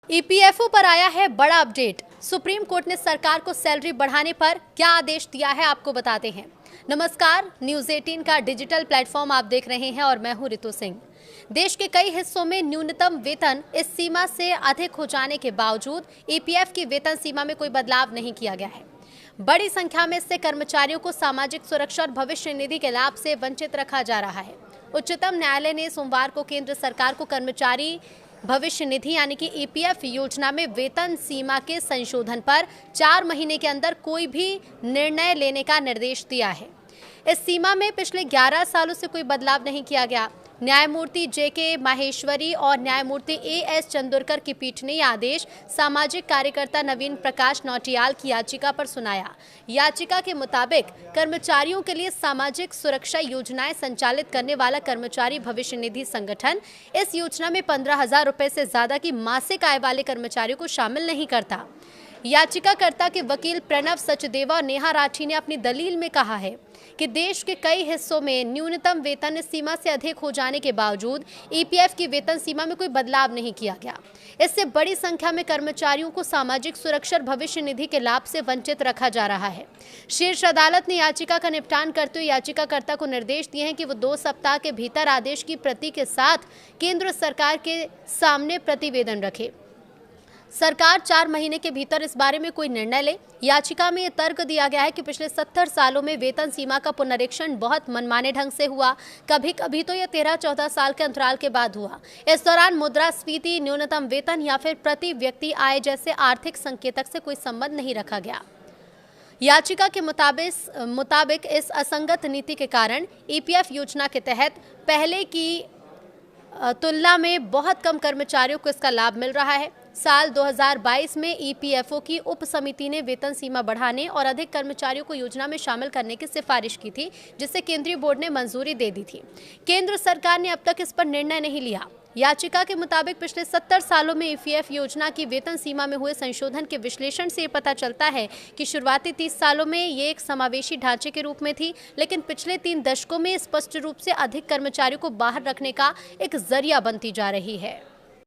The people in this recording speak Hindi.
ईपीएफओ पर आया है बड़ा अपडेट। सुप्रीम कोर्ट ने सरकार को सैलरी बढ़ाने पर क्या आदेश दिया है, आपको बताते हैं। नमस्कार, न्यूज 18 का डिजिटल प्लेटफॉर्म आप देख रहे हैं और मैं हूं रितु सिंह। देश के कई हिस्सों में न्यूनतम वेतन इस सीमा से अधिक हो जाने के बावजूद ईपीएफ की वेतन सीमा में कोई बदलाव नहीं किया गया है। बड़ी संख्या में इससे कर्मचारियों को सामाजिक सुरक्षा और भविष्य निधि के लाभ से वंचित रखा जा रहा है। उच्चतम न्यायालय ने सोमवार को केंद्र सरकार को कर्मचारी भविष्य निधि यानी कि ईपीएफ योजना में वेतन सीमा के संशोधन पर 4 महीने के अंदर कोई भी निर्णय लेने का निर्देश दिया है। इस सीमा में पिछले 11 सालों से कोई बदलाव नहीं किया गया। न्यायमूर्ति जेके माहेश्वरी और न्यायमूर्ति एएस चंदोरकर की पीठ ने यह आदेश सामाजिक कार्यकर्ता नवीन प्रकाश नौटियाल की याचिका पर सुनाया। याचिका के मुताबिक कर्मचारियों के लिए सामाजिक सुरक्षा योजनाएं संचालित करने वाला कर्मचारी भविष्य निधि संगठन इस योजना में 15,000 रुपए से ज्यादा की मासिक आय वाले कर्मचारियों को शामिल नहीं करता। याचिकाकर्ता के वकील प्रणव सचदेवा और नेहा राठी ने अपनी दलील में कहा है कि देश के कई हिस्सों में न्यूनतम वेतन इस सीमा से अधिक हो जाने के बावजूद ईपीएफ की वेतन सीमा में कोई बदलाव नहीं किया गया। इससे बड़ी संख्या में कर्मचारियों को सामाजिक सुरक्षा और भविष्य निधि के लाभ से वंचित रखा जा रहा है। शीर्ष अदालत ने याचिका का निपटान करते हुए याचिकाकर्ता को निर्देश दिए हैं कि वो 2 सप्ताह के भीतर आदेश की प्रति के साथ केंद्र सरकार के सामने प्रतिवेदन रखे। सरकार 4 महीने के भीतर इस बारे में कोई निर्णय ले। याचिका में यह तर्क दिया गया है कि पिछले 70 सालों में वेतन सीमा का पुनरीक्षण बहुत मनमाने ढंग से हुआ। कभी कभी तो यह 13-14 साल के अंतराल के बाद हुआ। इस दौरान मुद्रास्फीति, न्यूनतम वेतन या फिर प्रति व्यक्ति आय जैसे आर्थिक संकेतक से कोई संबंध नहीं रखा गया। याचिका के मुताबिक इस असंगत नीति के कारण ईपीएफ योजना के तहत पहले की तुलना में बहुत कम कर्मचारियों को इसका लाभ मिल रहा है। साल 2022 में ईपीएफओ की उप समिति ने वेतन सीमा बढ़ाने और अधिक कर्मचारियों को योजना में शामिल करने की सिफारिश की थी, जिसे केंद्रीय बोर्ड ने मंजूरी दे दी थी। केंद्र सरकार ने अब तक इस पर निर्णय नहीं लिया। याचिका के मुताबिक पिछले 70 सालों में ईपीएफ योजना की वेतन सीमा में हुए संशोधन के विश्लेषण से ये पता चलता है कि शुरुआती 30 सालों में ये एक समावेशी ढांचे के रूप में थी, लेकिन पिछले 3 दशकों में स्पष्ट रूप से अधिक कर्मचारियों को बाहर रखने का एक जरिया बनती जा रही है।